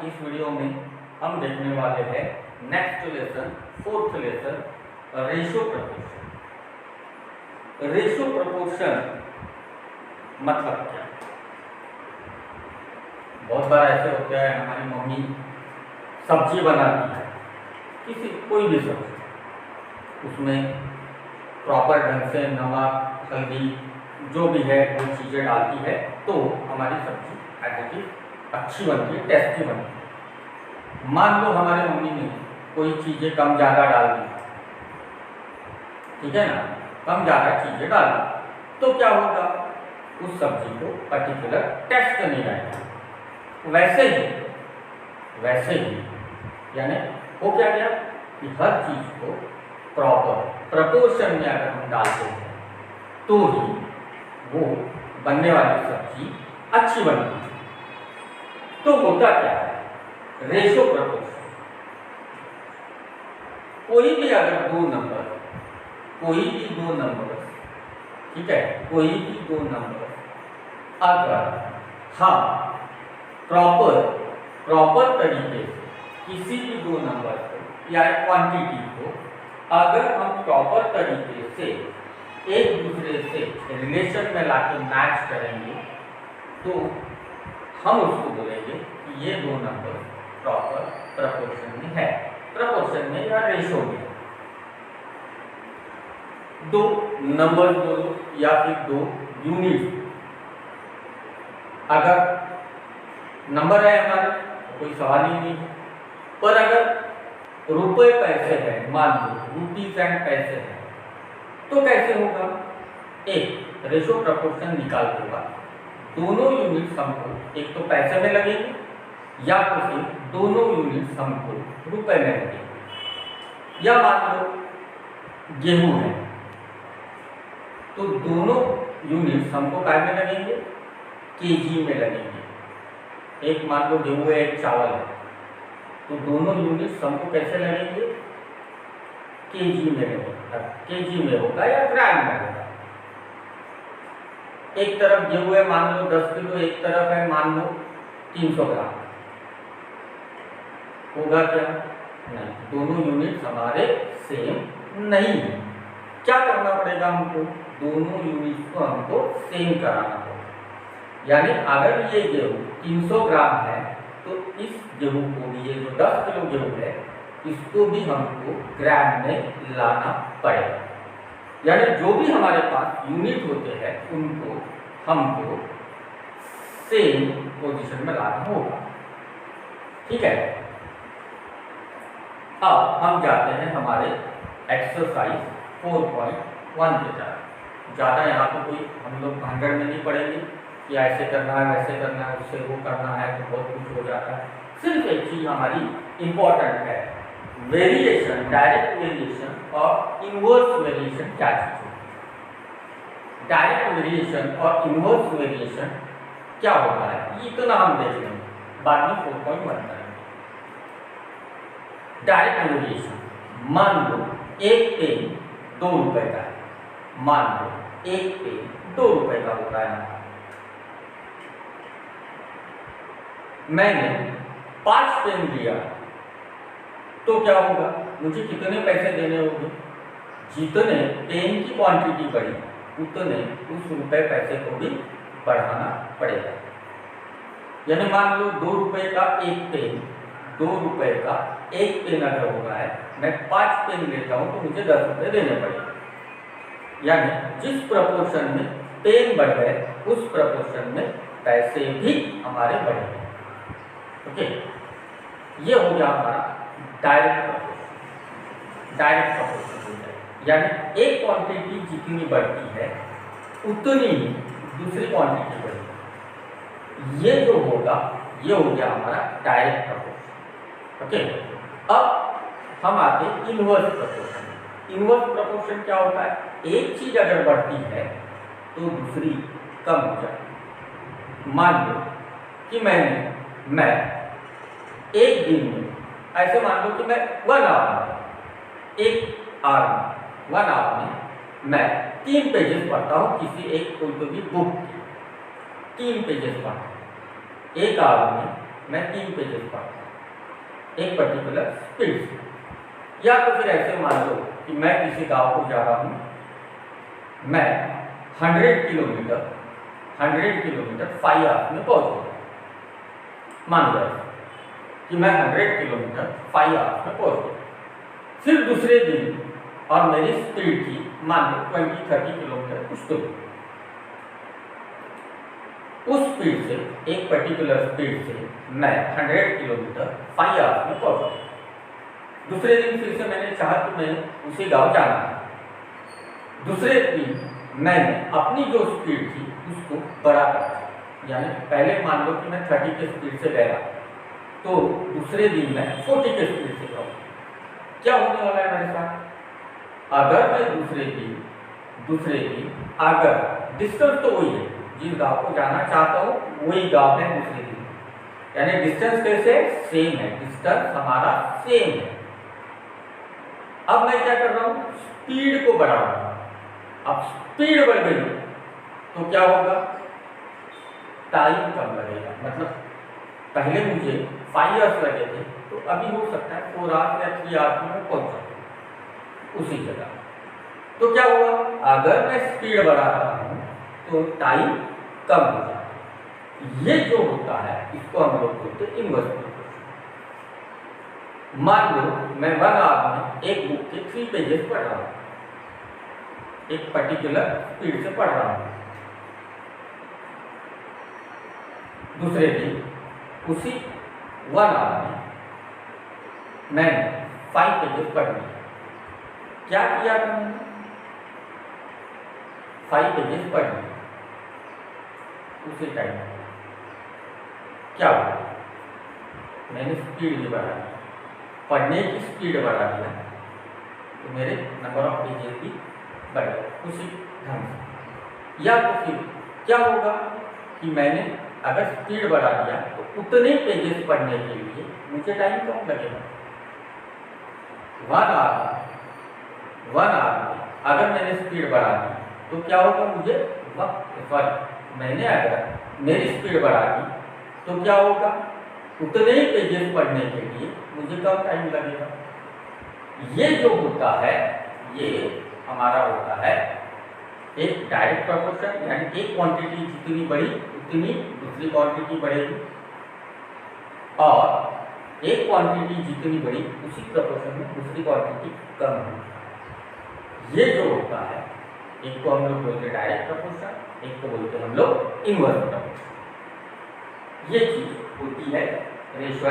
इस वीडियो में हम देखने वाले हैं next lesson, fourth lesson, ratio proportion. Ratio proportion मतलब क्या? बहुत बार ऐसे होता है, हमारी मम्मी सब्जी बनाती है, कोई भी सब्जी, उसमें प्रॉपर ढंग से नमक, हल्दी, जो भी है वो चीज़ें डालती है, तो हमारी सब्जी एडिटिव अच्छी बनती है, टेस्टी बनती है। मान लो हमारे मम्मी ने कोई चीज़ें कम ज़्यादा डाल दी, ठीक है ना, कम ज़्यादा चीज़ें डाल दी, तो क्या होगा? उस सब्जी को पर्टिकुलर टेस्ट नहीं आएगा। वैसे ही यानी वो क्या गया कि हर चीज़ को प्रॉपर प्रपोर्शन में अगर हम डालते हैं तो ही वो बनने वाली सब्जी अच्छी बनती है। तो होता क्या है? Ratio proportion. कोई भी अगर दो नंबर, ठीक है, कोई भी दो नंबर अगर हम प्रॉपर तरीके से किसी भी दो नंबर को या क्वांटिटी को अगर हम प्रॉपर तरीके से एक दूसरे से रिलेशन में लाके मैच करेंगे तो हम उसको बोलेंगे कि ये दो नंबर प्रॉपर प्रपोर्शन में है, प्रपोर्शन में या रेशो में। दो नंबर बोलो या फिर दो यूनिट, अगर नंबर है हमारे कोई सवाल ही नहीं है, पर अगर रुपए पैसे हैं, मान लो रुपीज एंड पैसे हैं, तो कैसे होगा? एक रेशो प्रपोर्शन निकाल होगा, दोनों यूनिट्स हमको एक तो पैसे में लगेंगे या तो फिर दोनों यूनिट्स हमको रुपए में लगेंगे। या मान लो गेहूं है, तो दोनों यूनिट्स हमको काय में लगेंगे? केजी में लगेंगे। एक मान लो गेहूं है, एक चावल है, तो दोनों यूनिट्स हमको कैसे लगेंगे? केजी में लगेगा, केजी में होगा या ग्राम में होगा। एक तरफ गेहूं है मान लो 10 किलो, एक तरफ है मान लो 300 ग्राम, होगा क्या? नहीं, दोनों यूनिट्स हमारे सेम नहीं है। क्या करना पड़ेगा हमको? दोनों यूनिट्स को हमको सेम कराना होगा। यानी अगर ये गेहूं 300 ग्राम है तो इस गेहूं को भी, ये जो 10 किलो गेहूं है, इसको भी हमको ग्राम में लाना पड़ेगा। यानी जो भी हमारे पास यूनिट होते हैं उनको हमको सेम पोजीशन में लाना होगा, ठीक है। अब हम जाते हैं हमारे एक्सरसाइज 4.1 के तरफ। ज़्यादा यहाँ पे कोई हम लोग भांगड़ में नहीं पड़ेंगे कि ऐसे करना है, वैसे करना है, उससे वो करना है, तो बहुत कुछ हो जाता है। सिर्फ एक चीज़ हमारी इम्पोर्टेंट है, वेरिएशन, डायरेक्ट वेरिएशन और इनवर्स वेरिएशन क्या चीज़ है? डायरेक्ट वेरिएशन और इनवर्स वेरिएशन क्या होता है, इतना हम देख लेंगे, बाद में 4.1 करेंगे। डायरेक्ट वेरिएशन, मान लो एक पेन 2 रुपए का है, मान लो एक पेन 2 रुपए का होता है, मैंने 5 पेन दिया तो क्या होगा? मुझे कितने पैसे देने होंगे? जितने पेन की क्वांटिटी बढ़ी उतने उस रुपए पैसे को भी बढ़ाना पड़ेगा। यानी मान लो 2 रुपए का एक पेन, 2 रुपए का एक पेन अगर होगा है, मैं 5 पेन लेता हूँ तो मुझे 10 रुपए देने पड़ेंगे। यानी जिस प्रपोर्शन में पेन बढ़ गए उस प्रपोर्शन में पैसे भी हमारे बढ़ेंगे। ओके, ये हो गया हमारा डायरेक्ट प्रपोर्शन। डायरेक्ट प्रपोर्शन हो जाए, यानी एक क्वांटिटी जितनी बढ़ती है उतनी ही दूसरी क्वांटिटी बढ़ेगी। ये जो होगा ये हो गया हमारा डायरेक्ट प्रपोर्शन। ओके, अब हम आते इनवर्स प्रपोर्शन। इनवर्स प्रपोर्शन क्या होता है? एक चीज अगर बढ़ती है तो दूसरी कम हो जाती है। मान लो कि मैं एक दिन में, ऐसे मान लो कि मैं 1 आवर में, 1 आवर में मैं 3 पेजेस पढ़ता हूँ किसी एक कोई तो भी बुक के, 3 पेजेस पढ़ता हूँ। 1 आवर में मैं 3 पेजेस पढ़ता हूँ एक पर्टिकुलर स्पीड से। या तो फिर ऐसे मान लो कि मैं किसी गांव को जा रहा हूँ, मैं 100 किलोमीटर 5 आवर्स में पहुँचूँगा। मान लो कि मैं 100 किलोमीटर 5 आवर्स में पहुँच गया। फिर दूसरे दिन और मेरी स्पीड थी मान लो 20-30 किलोमीटर कुछ तो। उस स्पीड से, एक पर्टिकुलर स्पीड से मैं 100 किलोमीटर 5 आवर्स में पहुँच गया। दूसरे दिन फिर से मैंने चाहा कि मैं उसी गांव जाना है। दूसरे दिन मैंने अपनी जो स्पीड थी उसको बढ़ा कर, यानी पहले मान लो कि मैं 30 के स्पीड से गया, तो दूसरे दिन मैं 40 के स्पीड से जाऊँ। क्या होने वाला है मेरे साथ? अगर मैं दूसरे दिन अगर डिस्टेंस तो वही है, जिस गांव को जाना चाहता हूँ वही गांव है दूसरे दिन, यानी डिस्टेंस कैसे सेम है, डिस्टेंस हमारा सेम है। अब मैं क्या कर रहा हूँ, स्पीड को बढ़ा रहा हूँ। अब स्पीड बढ़ गई तो क्या होगा, टाइम कम लगेगा। मतलब पहले मुझे 5 आवर्स लगे थे, तो अभी हो सकता है 4 आवर्स या 3 आवर्स में मैं पहुंच जाऊँ उसी जगह। तो क्या हुआ, अगर मैं स्पीड बढ़ा रहा हूँ तो टाइम कम हो जाता है। ये जो होता है इसको हम लोग बोलते हैं इनवर्स प्रोपोर्शन। मान लो मैं 1 आवर में एक बुक के 3 पेजेस पढ़ रहा हूँ, एक पर्टिकुलर स्पीड से पढ़ रहा हूँ। दूसरे दिन उसी 1 आवर में मैंने 5 पेजेस पढ़ लिए। क्या किया था मैंने, 5 पेजेस पढ़ लिए उसी टाइम। क्या हुआ, मैंने स्पीड भी बढ़ा दी, पढ़ने की स्पीड बढ़ा दिया, तो मेरे नंबर ऑफ पेजेस भी बढ़ गए उसी ढंग से। या तो फिर क्या होगा कि मैंने अगर स्पीड बढ़ा दिया तो उतने पेजेस पढ़ने के लिए मुझे टाइम कम लगेगा। 1 आवर में अगर मैंने स्पीड बढ़ा दी तो क्या होगा, मुझे मैंने अगर मेरी स्पीड बढ़ा दी तो क्या होगा, उतने ही पेजेस पढ़ने के लिए मुझे कम टाइम लगेगा। ये जो होता है ये हमारा होता है एक डायरेक्ट प्रोपोर्शन, यानी एक क्वांटिटी जितनी बड़ी उतनी दूसरी क्वांटिटी बढ़ेगी, और एक क्वांटिटी जितनी बड़ी उसी प्रोपोर्शन में दूसरी क्वांटिटी कम होगी। ये जो होता है एक को हम लोग बोलते हैं डायरेक्ट प्रोपोर्शन, एक को बोलते हैं हम लोग इनवर्स प्रोपोर्शन। ये चीज होती है रेशियो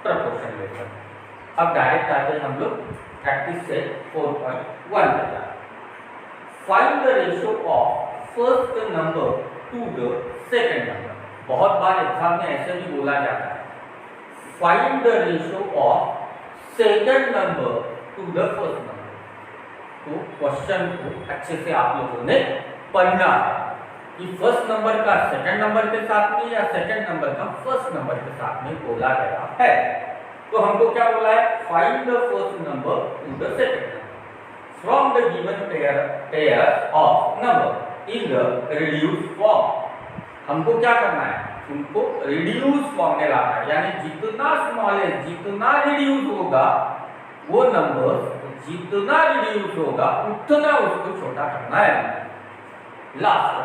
प्रोपोर्शन मेथड। अब डायरेक्ट आते हैं हम लोग प्रैक्टिस से 4.1 तक। Find the ratio of first number to the second number. बहुत बार एग्जाम में ऐसे भी बोला जाता है, find the ratio of second number to the first number. तो क्वेश्चन को अच्छे से आप लोगों ने पढ़ना है कि फर्स्ट नंबर का सेकंड नंबर के साथ में या सेकंड नंबर का फर्स्ट नंबर के साथ में बोला गया है। तो हमको क्या बोला है, find the first number to the second number from the given pair of number in the reduce form. हमको क्या करना है, उनको रिड्यूस फॉर्म में लाना है, यानी जितना स्मॉलेस्ट, जितना रिड्यूस होगा वो नंबर जितना रिड्यूस होगा उतना उसको छोटा करना है। लास्ट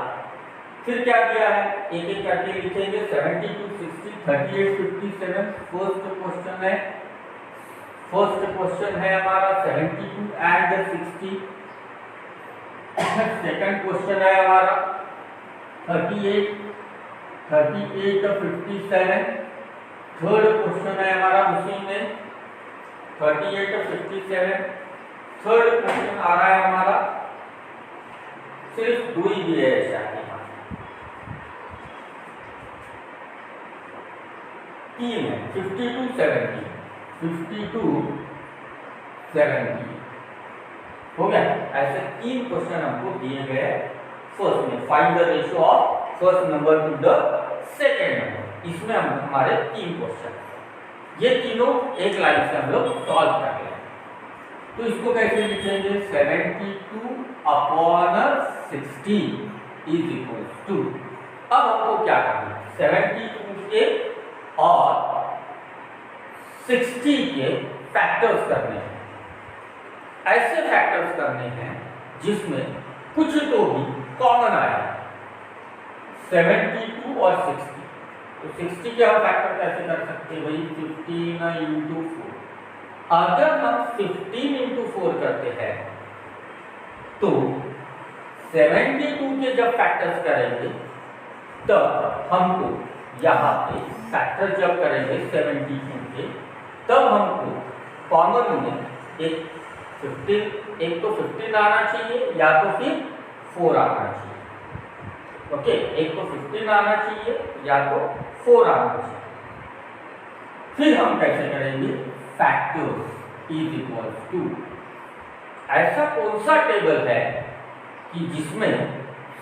फिर क्या किया है, एक एक करके लिखेंगे। 72, 60, 38, 57 फर्स्ट क्वेश्चन है हमारा 72 एंड 60। सेकंड क्वेश्चन है हमारा 38 और 57। थर्ड क्वेश्चन है हमारा उसी में 38 और 57। थर्ड क्वेश्चन आ रहा है हमारा, सिर्फ 2 ही दिए है शायद, 3 है 52, 70 हो गया। ऐसे 3 क्वेश्चन हमको दिए गए फर्स्ट में। Find the ratio of first number to the second number, इसमें हम हमारे 3 क्वेश्चन, ये तीनों एक लाइन से हम लोग सॉल्व कर रहे हैं। तो इसको कैसे लिखेंगे, 72 अपॉन 60 इज इक्वल टू, अब हमको क्या करना है, 72 के और 60 के फैक्टर्स करने हैं। ऐसे फैक्टर्स करने हैं जिसमें कुछ तो भी कॉमन आए, 72 और 60। तो 60 के हम फैक्टर कैसे कर सकते हैं भाई, 15 इंटू 4। अगर हम 15 इंटू 4 करते हैं तो 72 के जब फैक्टर्स करेंगे तब हमको यहाँ पे फैक्टर जब करेंगे 72 के, तब हमको कॉमन में एक 15 आना चाहिए या तो फिर 4 आना चाहिए। ओके, एक तो 15 आना चाहिए या तो 4 आना चाहिए। फिर हम कैसे करेंगे, फैक्टर्स इज इक्वल टू, ऐसा कौन सा टेबल है कि जिसमें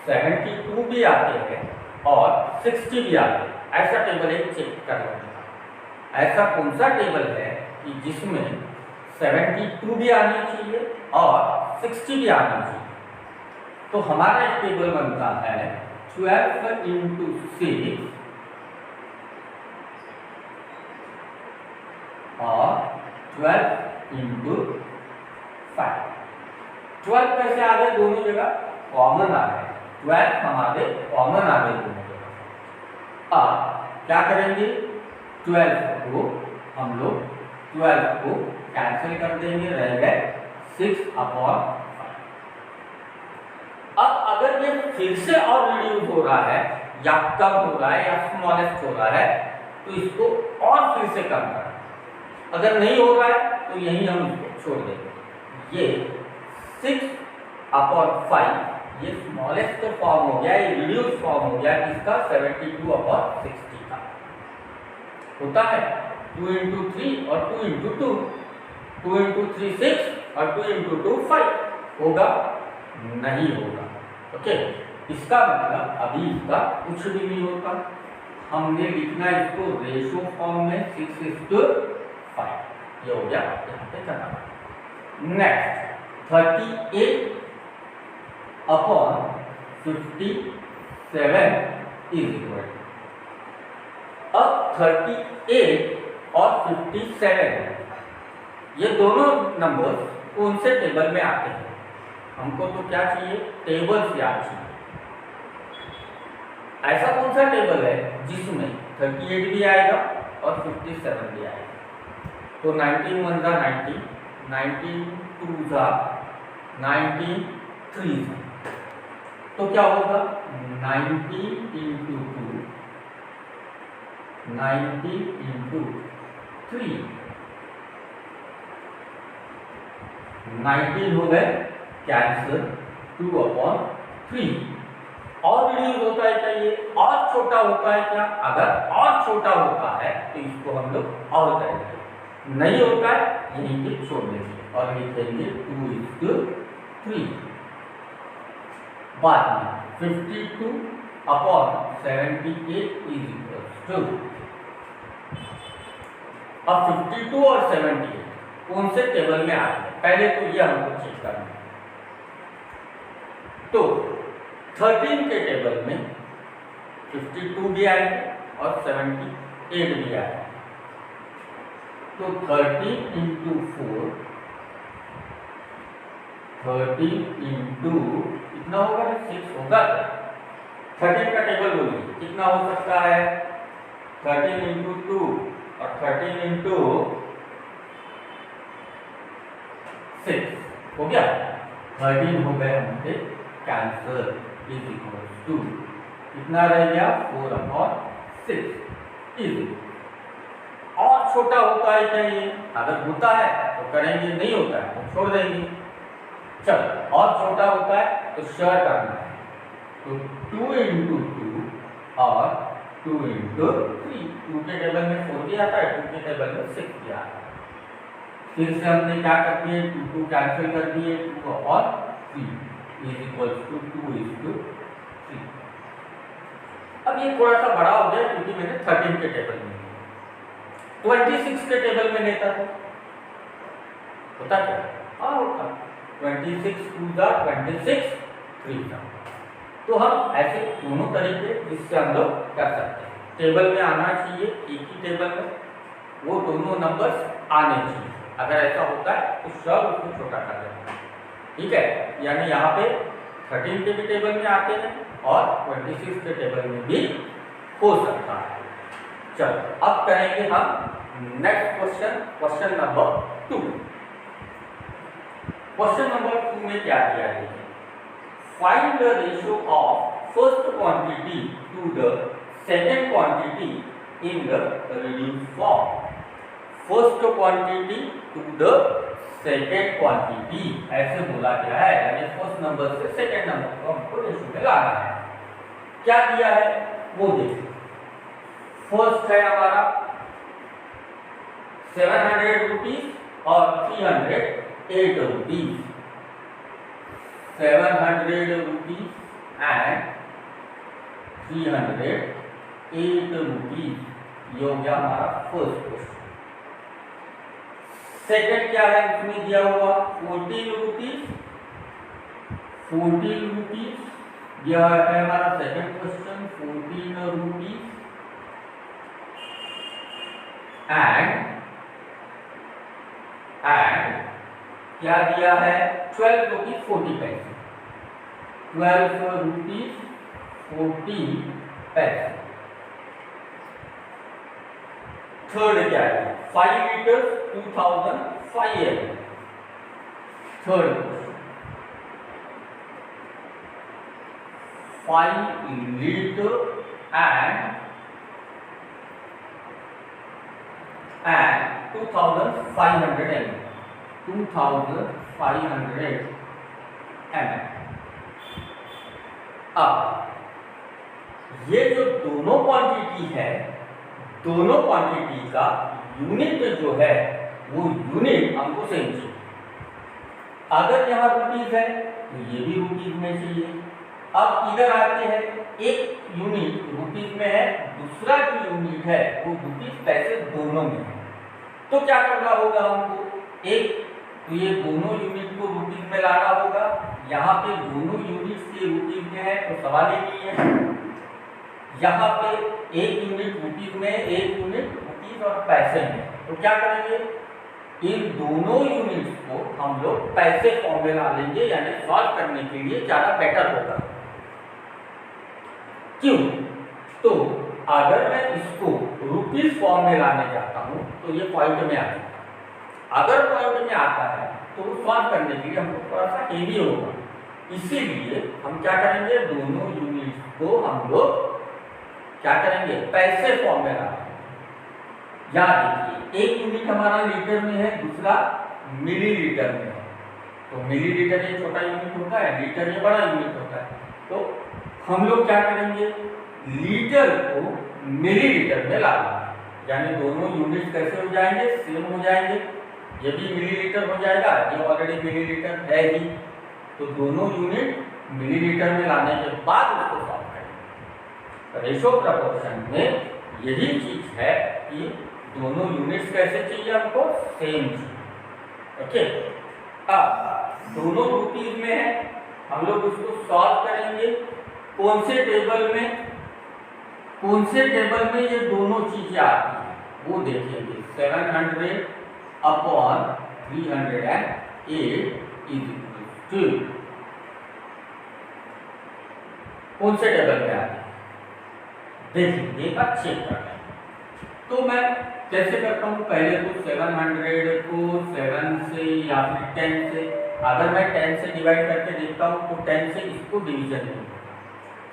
72 भी आते हैं और 60 भी आते हैं, ऐसा टेबल एक चेक कर लेंगे। ऐसा कौन सा टेबल है कि जिसमें 72 भी आनी चाहिए और 60 भी आनी चाहिए। तो हमारा एक टेबल बनता है 12 इंटू 6 और 12 इंटू 5। 12 कैसे आ गए, दोनों जगह कॉमन आ गए, 12 हमारे कॉमन आ गए दोनों जगह। अब क्या करेंगे, 12 को हम लोग 12 को कैंसिल कर देंगे, रह गए 6/5। अब अगर ये फिर से और रिड्यूस हो रहा है या कम हो रहा है या स्मॉलेस्ट हो रहा है तो इसको और फिर से कम करना। अगर नहीं हो रहा है तो यही हम इसको छोड़ देंगे। ये 6/5 ये स्मॉलेस्ट फॉर्म हो गया, ये रिड्यूस फॉर्म हो गया इसका 72/60 का। होता है 2 इंटू 3 और 2 इंटू 2, 2 इंटू 3 6 और 2 इंटू 2 5 होगा, नहीं होगा। ओके, इसका मतलब अभी इसका कुछ भी नहीं होता। हमने लिखना इसको रेशो फॉर्म में 6:5, ये हो गया यहाँ पे करना। Next 38/57 is equal. अब 38 और 57 ये दोनों नंबर कौन से टेबल में आते हैं, हमको तो क्या चाहिए, टेबल से याद चाहिए। ऐसा कौन सा टेबल है जिसमें 38 भी आएगा और 57 भी आएगा। तो 19 1 जा 90, 19 2 जा 19 3 जा, तो क्या होगा 90 इंटू 2, 90 इंटू 3, 19 हो गए कैंसिल, 2/3। और रिड्यूस होता है क्या, ये और छोटा होता है क्या, अगर और छोटा होता है तो इसको हम लोग और करेंगे, नहीं होता है यहीं पे छोड़ देंगे और लिखेंगे 2:3। बाद में 52/78 इज इक्वल टू। अब 52 और 78 कौन से टेबल में आते हैं, पहले तो ये हमको चेक करना है। तो 13 के टेबल में 52 भी आएंगे और 78 भी आएंगे। तो 13 इंटू 4, 13 इंटू कितना होगा, 6 होगा। 13 का टेबल बोलिए कितना हो सकता है, 13 इंटू 2 और 13 इंटू 6 हो गया, 13 हो गए हमसे कैंसर इज इक्वल टू कितना रह गया 4/6 इज। और छोटा होता है क्या ये, अगर होता है तो करेंगे, नहीं होता है तो छोड़ देंगे। चलो और छोटा होता है तो शेयर करना है, तो 2 इंटू 2 और 2 इंटू 3, 2 के टेबल में 4 भी आता है, 2 के टेबल में 6 भी आता है। फिर से हमने क्या कर दिए, 2 कैंसिल कर दिए, 2 और 3 इज इक्वल टू 2:3। अब ये थोड़ा सा बड़ा हो गया क्योंकि मैंने 13 के टेबल में, 26 के टेबल में लेता था, होता क्या, हाँ होता 26 2 जा 26 3 जा। तो हम ऐसे दोनों तरीके जिससे हम लोग कर सकते हैं। टेबल में आना चाहिए एक ही टेबल में, वो दोनों नंबर्स आने चाहिए। अगर ऐसा होता है तो सब उसको छोटा कर देना, ठीक है। यानी यहाँ पे 13 के भी टेबल में आते हैं और 26 के टेबल में भी हो सकता है। चलो अब करेंगे हम next question, question number 2। Question number 2 में क्या दिया है? Find the ratio of first quantity to the second quantity in the reduced form. First quantity to the second quantity ऐसे बोला गया है, यानी फर्स्ट नंबर से सेकेंड नंबर को हमको रेशियो में लाना है। क्या दिया है वो देखिए। फर्स्ट है हमारा 700 रुपीज और 308 रुपीज। 700 रुपीज एंड 308 रुपीज, ये हो गया हमारा फर्स्ट क्वेश्चन। सेकंड क्या है इसमें दिया हुआ 14 रुपीज। 14 रुपीज यह है हमारा सेकंड क्वेश्चन, 14 रुपीज एंड क्या दिया है 12 रुपीज 40 पैसे। 12 रुपीज 40 पैसे। थर्ड क्या है 5 litre 2005 ml। Third 5 litre and 2500 ml। 2500 ml। अब ये जो दोनों क्वांटिटी है, दोनों क्वांटिटी का यूनिट जो है वो यूनिट हमको सेम चाहिए। अगर यहाँ रुपीज है तो ये भी रुपीज में चाहिए। अब इधर आते हैं, एक यूनिट रुपीज में है, दूसरा जो यूनिट है वो रुपीज पैसे दोनों में है। तो क्या करना होगा हमको, एक तो ये दोनों यूनिट को रुपीज में लाना होगा। यहाँ पे दोनों यूनिट के रुपीज में है तो सवाल ही नहीं है। यहाँ पे एक यूनिट रुपीज में, एक यूनिट रुपीज और पैसे में, तो क्या करेंगे इन दोनों यूनिट्स को हम लोग पैसे फॉर्म में ला लेंगे, यानी सॉल्व करने के लिए ज्यादा बेटर होगा। क्यों? तो अगर मैं इसको रुपीज फॉर्म में लाने जाता हूं तो ये पॉइंट में आ जाता। अगर पॉइंट में आता है तो सॉल्व करने के लिए हमको थोड़ा सा हेवी होगा। इसीलिए हम क्या करेंगे, दोनों यूनिट्स को हम लोग क्या करेंगे पैसे फॉर्म में लाएंगे। याद देखिए एक यूनिट हमारा लीटर में है, दूसरा मिलीलीटर में है। तो मिलीलीटर ये छोटा यूनिट होता है, लीटर ये बड़ा यूनिट होता है। तो हम लोग क्या करेंगे, लीटर को मिलीलीटर में ला लेंगे, यानी दोनों यूनिट कैसे हो जाएंगे, सेम हो जाएंगे। ये भी मिलीलीटर हो जाएगा, ये ऑलरेडी मिलीलीटर है ही, तो दोनों यूनिट मिलीलीटर में लाने के बाद उसको सॉल्व करेंगे। रेशो प्रपोर्शन में यही चीज है कि दोनों यूनिट्स कैसे चाहिए हमको, सेम चाहिए। ओके, अब दोनों रुपीज में है, हम लोग उसको सॉल्व करेंगे। कौन से टेबल में, कौन से टेबल में ये दोनों चीजें आती हैं वो देखेंगे। 700 अपॉन 308 इज इक्वल टू, कौन से टेबल में आती है देखिए, एक बार चेक करना है। तो मैं कैसे करता हूँ, पहले तो 700 को 7 से या फिर 10 से, अगर मैं 10 से डिवाइड करके देखता हूँ तो 10 से इसको डिवीजन नहीं होगा।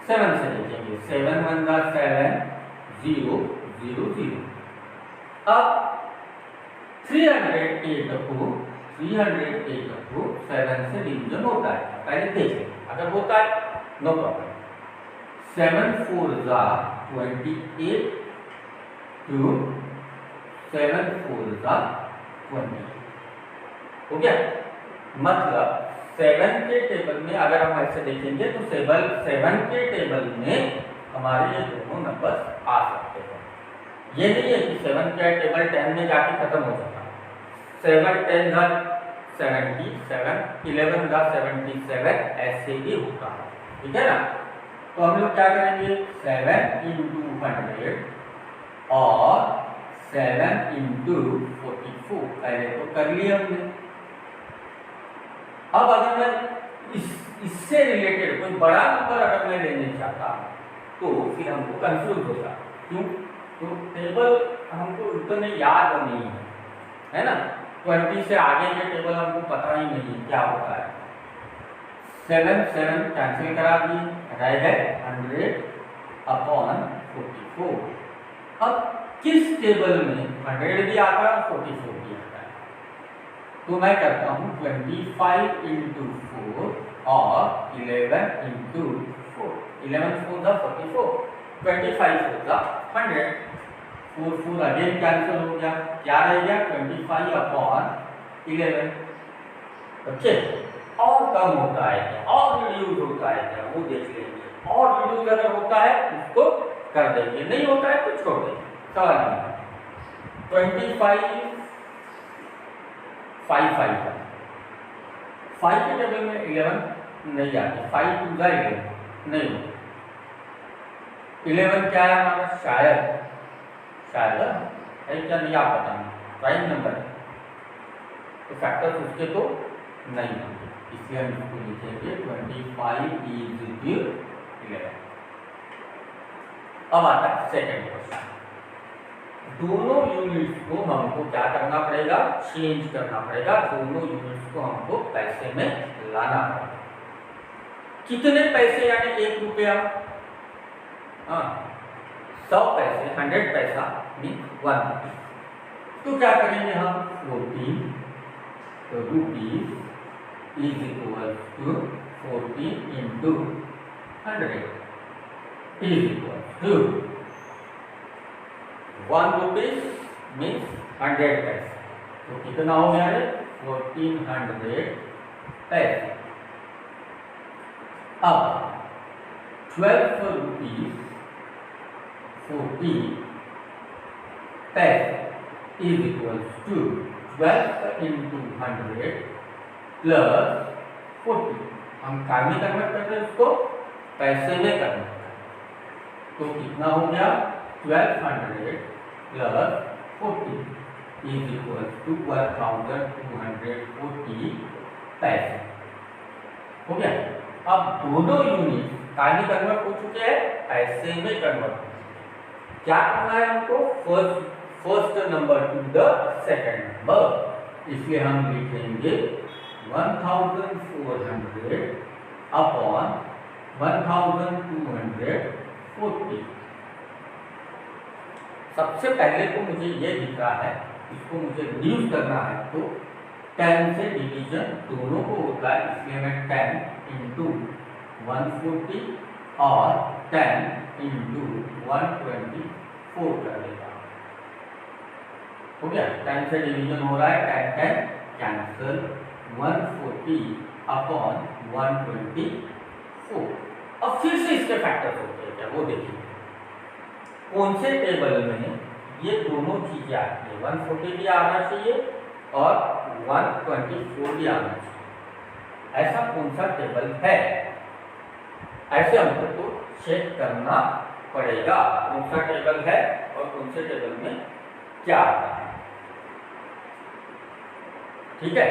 7 से देखेंगे, 7 1 का 7 0 0 0। अब 308 को 7 से डिवीजन होता है, पहले देखिए अगर होता है नो प्रॉब्लम। 7 4 जा 28 to 7 4 जा 20 हो गया। मतलब 7 के टेबल में अगर हम ऐसे देखेंगे तो 7 के टेबल में हमारे ये दोनों नंबर आ सकते हैं। ये नहीं है कि 7 का टेबल 10 में जाके खत्म हो जाता। 7 10 जा 77, 11 जा 77, ऐसे ही होता है, ठीक है ना। तो हम लोग क्या करेंगे, 7 into 100 और 7 इंटू 44 पहले तो कर लिए हमने। अब अगर मैं इससे रिलेटेड कोई बड़ा नंबर अगर मैं लेने चाहता तो फिर हमको कंफ्यूज होता। क्यों? तो टेबल हमको उतने याद नहीं है ना, 20 से आगे के टेबल हमको पता ही नहीं क्या होता है। 7 7 कैंसिल करा दिए, रह गए 100/44। अब किस टेबल में 100 भी आता है और 44 भी आता है? तो मैं करता हूँ 25 इंटू 4 और 11 into 4। 11 4 the 44, 25 4 the 100। 4 4 again cancel हो गया, क्या रह गया 25/11। ओके, और कम होता है क्या, और रिड्यूस होता है क्या, वो देख लेंगे। और रिड्यूस अगर होता है उसको कर देंगे, नहीं होता है तो छोड़ देंगे, सवाल नहीं। 25 5 5 5 के टेबल में 11 नहीं आती, 5 2 द 11 नहीं होता। 11 क्या है हमारा, शायद है क्या, नहीं आप बताना, प्राइम नंबर है तो फैक्टर्स उसके तो नहीं होंगे, इसलिए हम इसको लिखेंगे 25 = 11। अब आता है सेकंड क्वेश्चन। दोनों यूनिट्स को हमको क्या करना पड़ेगा, चेंज करना पड़ेगा। दोनों यूनिट्स को हमको पैसे में लाना पड़ेगा। कितने पैसे, यानी 1 रुपया, 100 पैसे, 100 पैसा मीन 1 रुपी। तो क्या करेंगे हम, 14 rupees is equal to 14 into 100 is equal to 1 rupees means 100 paise. तो कितना हो गया है, 1400 पैसे। अब 12 rupees 40 paise is equal to 12 into 100 plus 40। हम काय में कन्वर्ट करते हैं उसको, पैसे में कन्वर्ट करते हैं। तो कितना हो गया, 1200 प्लस 40 इज इक्वल टू 1240 पैसे हो गया। अब दोनों यूनिट काय में कन्वर्ट हो चुके हैं, पैसे में कन्वर्ट हो चुके हैं। क्या करना है हमको, first number to the second number, इसलिए हम लिखेंगे 1400 अपॉन 1240। सबसे पहले तो मुझे ये दिख रहा है, इसको मुझे रिड्यूस करना है तो 10 से डिवीजन दोनों को होता है, इसलिए मैं 10 इंटू 140 और 10 इंटू 124 कर देता हूँ। हो गया, 10 से डिवीजन हो रहा है, 10 10 कैंसिल, 140 अपॉन 124। अब फिर से इसके फैक्टर्स होते हैं क्या, वो देखिए कौन से टेबल में ये दोनों चीजें आती है, 140 भी आना चाहिए और 124 भी आना चाहिए। ऐसा कौन सा टेबल है, ऐसे हमको तो चेक करना पड़ेगा कौन सा टेबल है और कौन से टेबल में क्या आता है। ठीक है,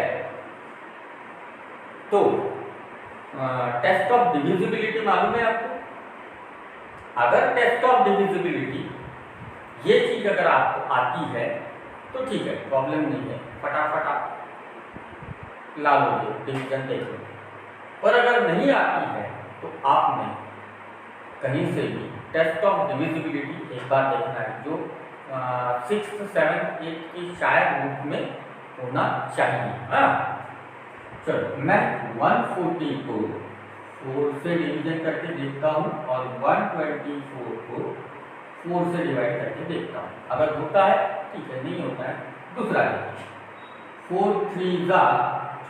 तो टेस्ट ऑफ डिविजिबिलिटी मालूम है आपको। अगर टेस्ट ऑफ डिविजिबिलिटी ये चीज अगर आपको आती है तो ठीक है, प्रॉब्लम नहीं है, फटाफट आप ला लोगे, डिवीजन देख लोगे। पर अगर नहीं आती है तो आपने कहीं से भी टेस्ट ऑफ डिविजिबिलिटी एक बार देखना है, जो 6th 7th 8th की शायद बुक में होना चाहिए। हाँ चलो, मैं 140 को 4 से डिवीजन करके देखता हूँ और 124 को 4 से डिवाइड करके देखता हूँ। अगर होता है ठीक है, नहीं होता है दूसरा देखिए। 4 3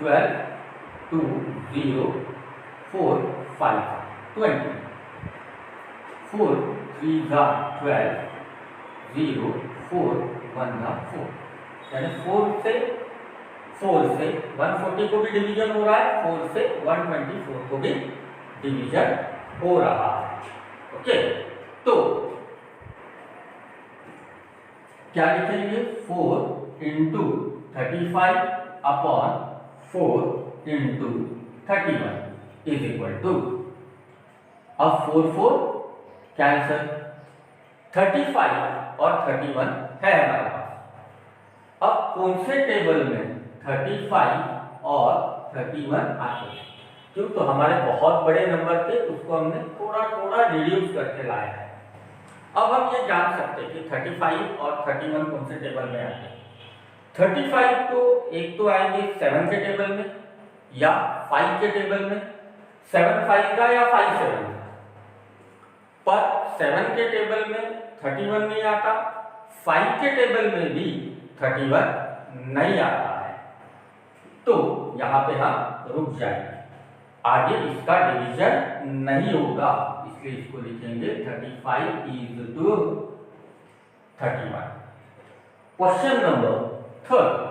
12 2 0 4 5 20। 4 3 12 0 4 1 4, यानी 4 से 140 को भी डिवीजन हो रहा है, 4 से 124 को भी डिवीजन हो रहा है। ओके, तो क्या लिखेंगे 4 into 35 upon 4 into 31 is equal to, अब 4 कैंसल, 35 और 31 है हमारे पास। अब कौन से टेबल में 35 और 31 आते हैं? क्यों, तो हमारे बहुत बड़े नंबर थे, उसको हमने थोड़ा थोड़ा रिड्यूस करके लाया है। अब हम ये जान सकते हैं कि 35 और 31 कौन से टेबल में आते हैं। 35 तो एक तो आएंगे 7 के टेबल में या 5 के टेबल में, 7 5 का या 5 7 का, पर 7 के टेबल में 31 नहीं आता, 5 के टेबल में भी 31 नहीं आता है। तो यहाँ पे हम रुक जाएंगे, आगे इसका डिवीजन नहीं होगा, इसलिए इसको लिखेंगे 35 is to 31। Question number third,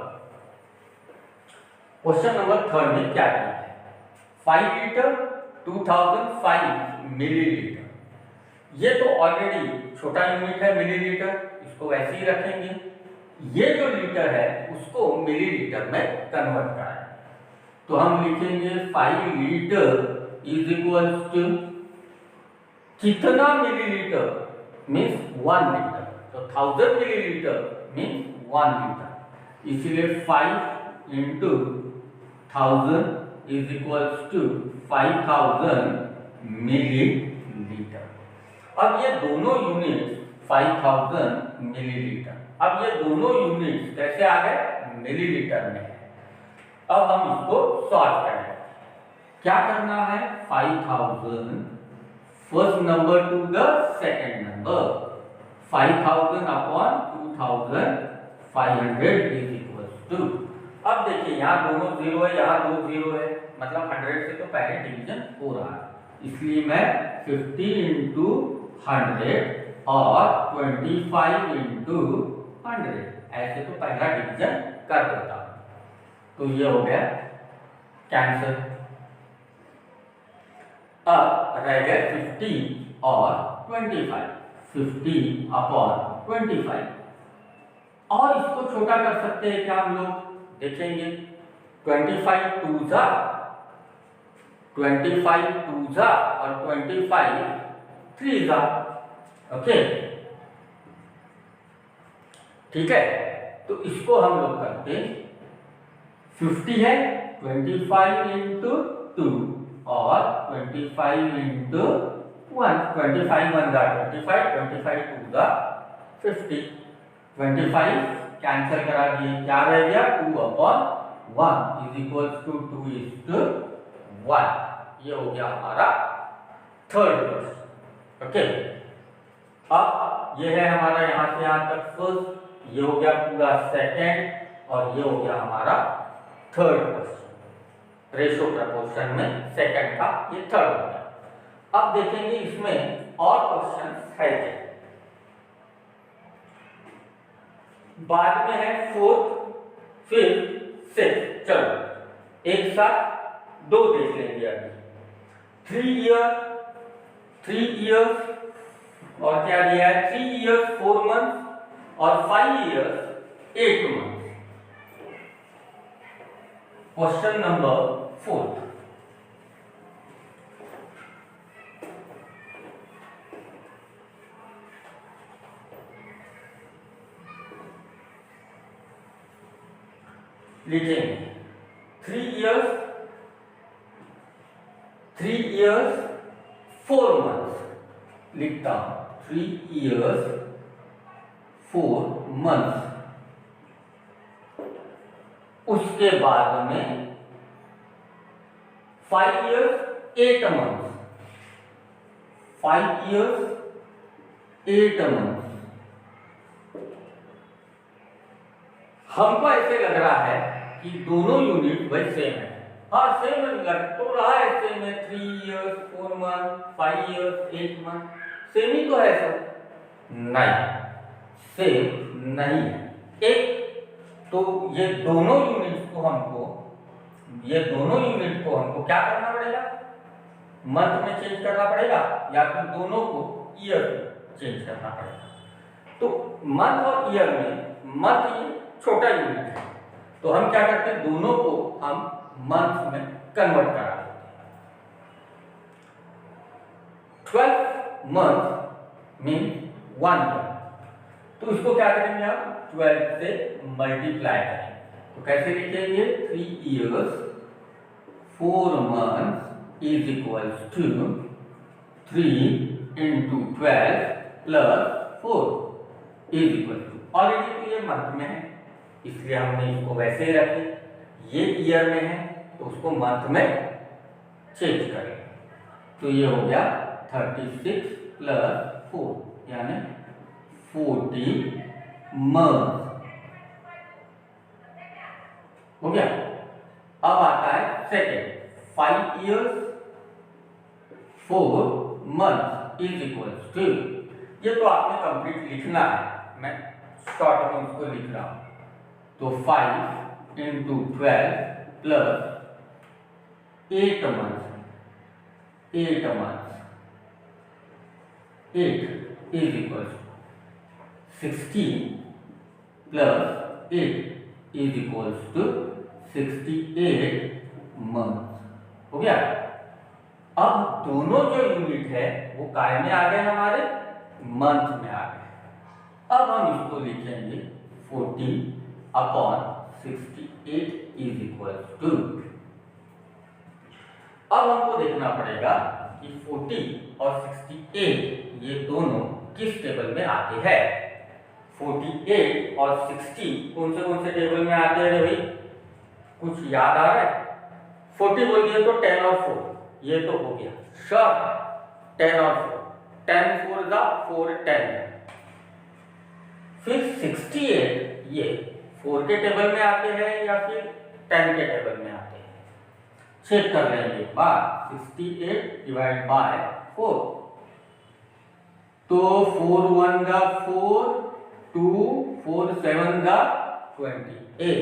question number third में क्या दिया है? 5 लीटर 2005 मिलीलीटर। ये तो ऑलरेडी छोटा यूनिट है मिलीलीटर, इसको वैसे ही रखेंगे। ये जो लीटर है उसको मिलीलीटर में कन्वर्ट कराएं, तो हम लिखेंगे 5 लीटर इज इक्वल टू कितना मिलीलीटर, मीन्स 1 लीटर, तो 1000 मिलीलीटर मीन्स 1 लीटर, इसलिए 5 into 1000 is equal to 5000 millilitre. अब ये दोनों यूनिट 5000 मिलीलीटर, अब ये दोनों यूनिट कैसे आ गए? मिलीलीटर में है। अब हम इसको सॉल्व करेंगे। क्या करना है? 5000 first number to the second number, 5000 upon 2500 is equal to, अब देखिए यहाँ दोनों 0 है, यहाँ 2 0 है, मतलब 100 से तो पहले डिवीजन हो रहा है, इसलिए मैं 50 इंटू 100 और 25 इंटू 100 ऐसे तो पहला डिवीजन कर देता हूँ, तो ये हो गया कैंसिल। अब रह गए 50 और 25, 50 अपॉन 25, और इसको छोटा कर सकते हैं क्या हम लोग? देखेंगे 25 2 जा, 25 2 जा और 25 3 जा, ओके ठीक है। तो इसको हम लोग करते 50 है 25 इंटू 2 और 25 इंटू 1, 25 1 जा 25, 25 2 जा 50, 25 कैंसिल करा दिए, क्या रह गया 2 upon 1 is equal to 2 is to 1। ये हो गया हमारा थर्ड क्वेश्चन, ओके। अब ये है हमारा यहाँ से यहाँ तक फर्स्ट, ये हो गया पूरा सेकेंड, और ये हो गया हमारा थर्ड क्वेश्चन। रेशो प्रपोर्शन में सेकंड का ये थर्ड हो गया। अब देखेंगे इसमें और क्वेश्चन है क्या। बाद में है फोर्थ, फिफ्थ, सिक्स्थ, चलो एक साथ दो देख लेंगे अभी। 3 इयर्स और क्या दिया है 3 इयर्स 4 मंथ और 5 इयर्स 8 मंथ। क्वेश्चन नंबर 4, लिखेंगे 3 इयर्स 4 मंथ्स, लिखता हूं 3 इयर्स 4 मंथ्स। उसके बाद में 5 इयर्स 8 मंथ्स, 5 इयर्स 8 मंथ्स। हमको ऐसे लग रहा है कि दोनों यूनिट वही सेम है। हाँ सेम लग तो रहा है, सेम है 3 years 4 month 5 years 8 month, same ही तो है सर। नहीं, सेम नहीं है। एक तो ये दोनों यूनिट को हमको क्या करना पड़ेगा, मंथ में चेंज करना पड़ेगा, या फिर दोनों को ईयर में चेंज करना पड़ेगा। तो मंथ और ईयर में मंथ ये छोटा यूनिट है, तो हम क्या करते हैं, दोनों को हम मंथ में कन्वर्ट करा देते हैं। 12 मंथ मीन 1 ईयर, तो इसको क्या करेंगे आप, 12 से मल्टीप्लाई करेंगे। तो कैसे लिखेंगे, 3 years 4 months is equals to 3 into 12 plus 4 is equal to, already तो ये मंथ में है इसलिए हमने इसको वैसे ही रखे, ये ईयर में है तो उसको मंथ में चेंज करें। तो ये हो गया 36 प्लस 4 यानी 40 मंथ हो गया। अब आता है second, 5 years 4 months is equal to, ये तो आपने कंप्लीट लिखना है, मैं शॉर्ट में उसको लिख रहा हूं। तो 5 into 12 plus 8 months 8 is equal to 16 plus 8 is equal to 68 month हो गया। अब दोनों जो यूनिट है वो काय में आ गए, हमारे मंथ में आ गए। अब हम इसको लिखेंगे 40 अपॉन 68 इज इक्वल टू, अब हमको देखना पड़ेगा कि 40 और 68 ये दोनों किस टेबल में आते हैं। 48 और 60 कौन से टेबल में आते हैं भाई, कुछ याद आ रहा है? 40 बोल दिए तो 10 और 4 ये तो हो गया श्योर, 10 और 4, 10 4 जा 4 10। फिर 68 ये 4 के टेबल में आते हैं या फिर 10 के टेबल में आते हैं, चेक कर लेंगे एक बार। 68 डिवाइड बाय 4, तो 4 1 जा 4, 2 4 7 जा 28,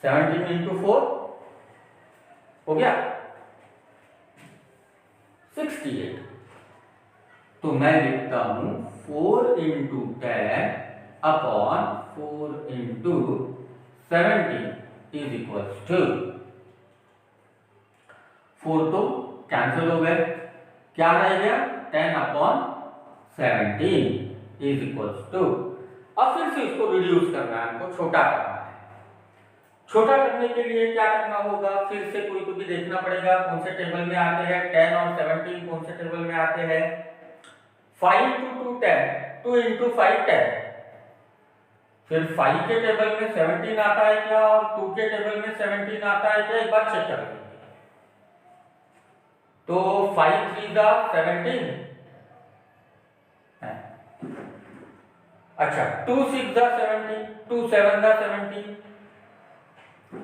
17 into 4 हो गया 68। तो मैं लिखता हूं 4 into 10 upon 4 into 17 is equal to, 4 तो कैंसिल हो गए, क्या रह गया 10 अपॉन 17 इज इक्वल टू। अब फिर से इसको रिड्यूस करना है, हमको छोटा करना है। छोटा करने के लिए क्या करना होगा, फिर से कोई तो भी देखना पड़ेगा कौन से टेबल में आते हैं, 10 और 17 कौन से टेबल में आते हैं। 5 to 2 10, 2 into 5 10, फिर 5 के टेबल में 17 आता है क्या और 2 के टेबल में 17 आता है क्या, एक बार चेक कर लेंगे। तो 5 3 जा 17, अच्छा 2 6 जा 17, 2 7 जा 17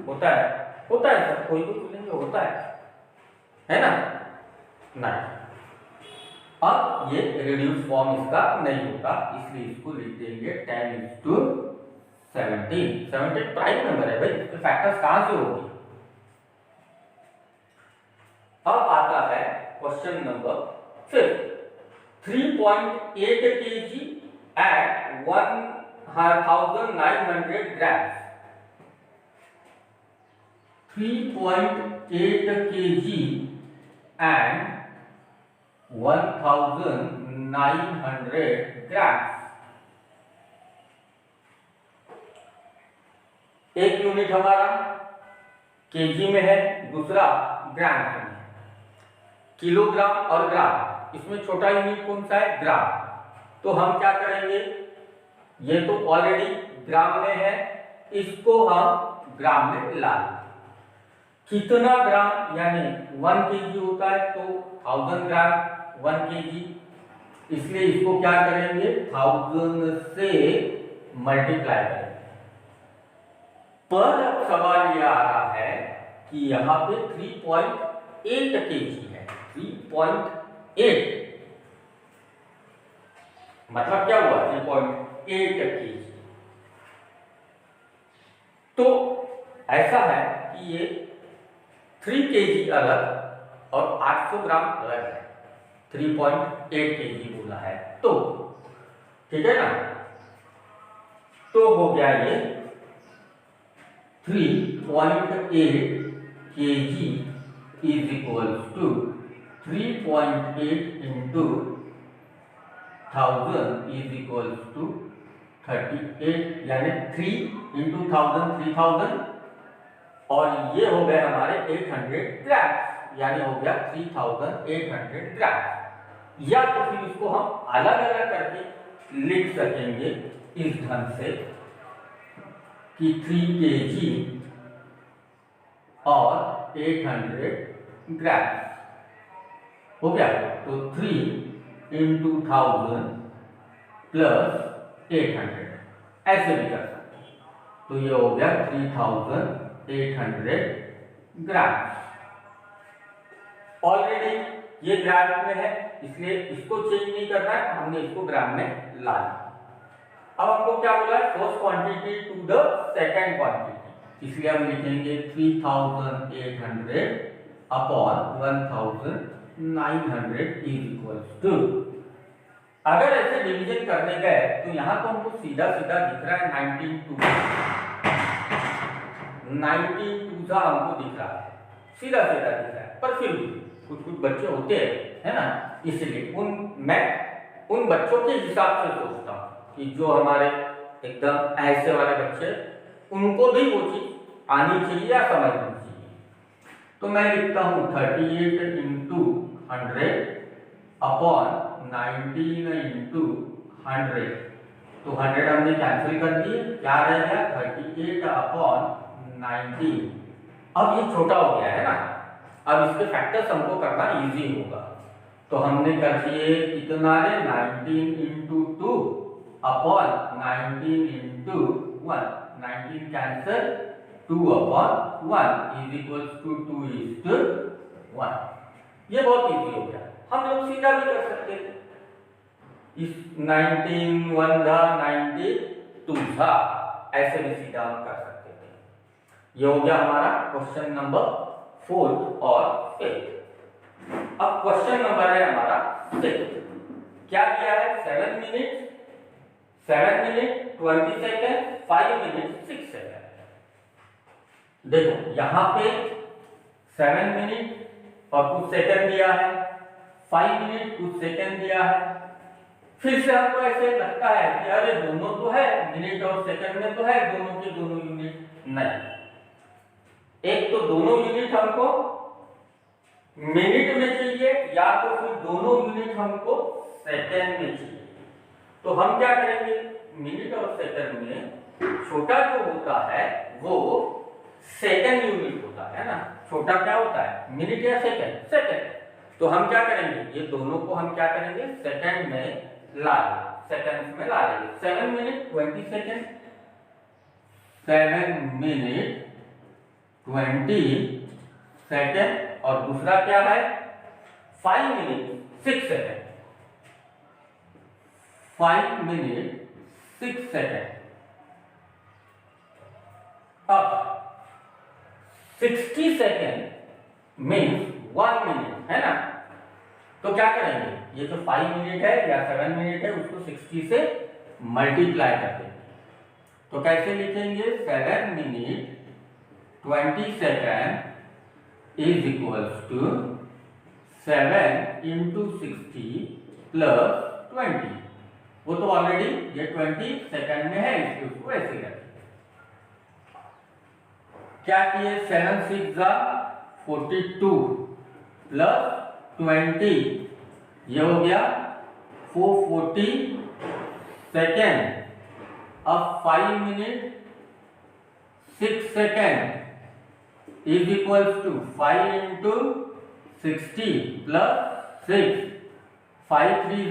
होता है सर, कोई तो बोलेंगे होता है ना, नहीं। अब ये रिड्यूस फॉर्म इसका नहीं होता, इसलिए इसको लिख देंगे 10 into 17, 17 प्राइम नंबर है भाई, तो फैक्टर्स कहां से होगी। अब आता है question number 5, 3.8 kg at 1900 grams, 3.8 kg and 1900 grams। एक यूनिट हमारा केजी में है, दूसरा ग्राम में है। किलोग्राम और ग्राम, इसमें छोटा यूनिट कौन सा है, ग्राम। तो हम क्या करेंगे, ये तो ऑलरेडी ग्राम में है, इसको हम ग्राम में ला लेंगे। कितना ग्राम यानी 1 kg होता है, तो 1000 ग्राम 1 kg, इसलिए इसको क्या करेंगे 1000 से मल्टीप्लाई करेंगे। पर अब सवाल यह आ रहा है कि यहाँ पे 3.8 kg है, 3.8 मतलब क्या हुआ 3.8 kg। तो ऐसा है कि ये 3 kg अलग और 800 ग्राम अलग है, 3.8 kg बोला है, तो ठीक है ना। तो हो गया ये 3.8 kg is equals to 3.8 into 1000 is equals to 38, यानी 3 into 1000 3000, और ये हो गए हमारे 800 ग्राम, यानी हो गया 3800 ग्राम। या तो फिर इसको हम अलग अलग करके लिख सकेंगे इस ढंग से कि 3 kg और 800 ग्राम हो गया। तो 3 into 1000 प्लस 800 ऐसे भी कर सकते हैं। तो ये हो गया 3800 ग्राम। ऑलरेडी ये ग्राम में है, इसलिए इसको चेंज नहीं करना है, हमने इसको ग्राम में ला लिया। अब हमको क्या बोला है, first quantity to the second quantity, इसलिए हम लिखेंगे 3800 अपॉन 1900 इज इक्वल्स टू। अगर ऐसे डिवीजन करने गए तो यहां तो हमको सीधा सीधा दिख रहा है 19 टू सा हमको दिख रहा है, सीधा सीधा दिख रहा है, पर फिर भी कुछ कुछ बच्चे होते हैं, है ना, इसलिए मैं उन बच्चों के हिसाब से सोचता हूँ कि जो हमारे एकदम ऐसे वाले बच्चे, उनको भी वो चीज आनी चाहिए या समझनी चाहिए। तो मैं लिखता हूँ 38 इंटू 100 अपॉन 19 इंटू 100। तो 100 हमने कैंसिल कर दिए, क्या रह गया 38 अपॉन 19। अब ये छोटा हो गया है ना, अब इसके फैक्टर्स हमको करना इजी होगा। तो हमने कर दिए कितना है 19 into 2 upon 19 into 1, 19 cancel, 2 upon 1 is equals to 2:1। ये बहुत इजी हो गया, हम लोग सीधा भी कर सकते थे, इस 19 1 था 90 2 था, ऐसे भी सीधा हम कर सकते थे। ये हो गया हमारा क्वेश्चन नंबर 4 और 8। अब क्वेश्चन नंबर है हमारा 6। क्या दिया है 7 मिनट 20 सेकेंड 5 मिनट 6 सेकेंड। देखो यहां पे 7 मिनट और कुछ सेकंड दिया है, 5 मिनट कुछ सेकंड दिया है। फिर से हमको ऐसे लगता है कि अरे दोनों तो है, मिनट और सेकंड में तो है दोनों के दोनों यूनिट। नहीं, एक तो दोनों यूनिट हमको मिनट में चाहिए, या तो फिर दोनों यूनिट हमको सेकंड में चाहिए। तो हम क्या करेंगे, मिनट और सेकंड में छोटा जो होता है वो सेकंड यूनिट होता है ना। छोटा क्या होता है, मिनट या सेकंड? सेकंड। तो हम क्या करेंगे, ये दोनों को हम क्या करेंगे, सेकंड में ला लेंगे, सेकंड्स में ला लेंगे। 7 मिनट 20 सेकंड, 7 मिनट 20 सेकंड, और दूसरा क्या है 5 मिनट 6 सेकंड, 5 मिनट 6 सेकंड। अब 60 सेकंड मीन्स 1 मिनट है ना। तो क्या करेंगे, ये जो 5 मिनट है या 7 मिनट है उसको 60 से मल्टीप्लाई कर देंगे। तो कैसे लिखेंगे, 7 minute 20 second is equals to 7 into 60 plus 20। वो तो ऑलरेडी ये 20 सेकंड में है, इसलिए उसको ऐसे रखेंगे। क्या किए, 7 6 42 प्लस 20, ये हो गया 440 सेकेंड। अब 5 minute 6 second is equals to 5 into 60 plus 6, 5 3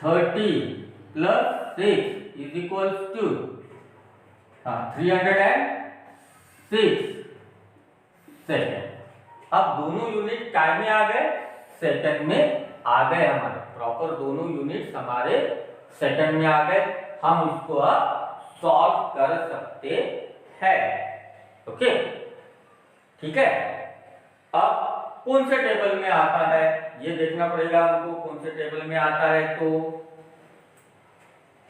30 plus 6 is equals to 306 second. अब दोनों यूनिट काय में आ गए, सेकंड में आ गए, हमारे प्रॉपर दोनों यूनिट्स हमारे सेकंड में आ गए। हम इसको अब सॉल्व कर सकते हैं। ओके, ठीक है। अब कौन से टेबल में आता है ये देखना पड़ेगा हमको, कौन से टेबल में आता है। तो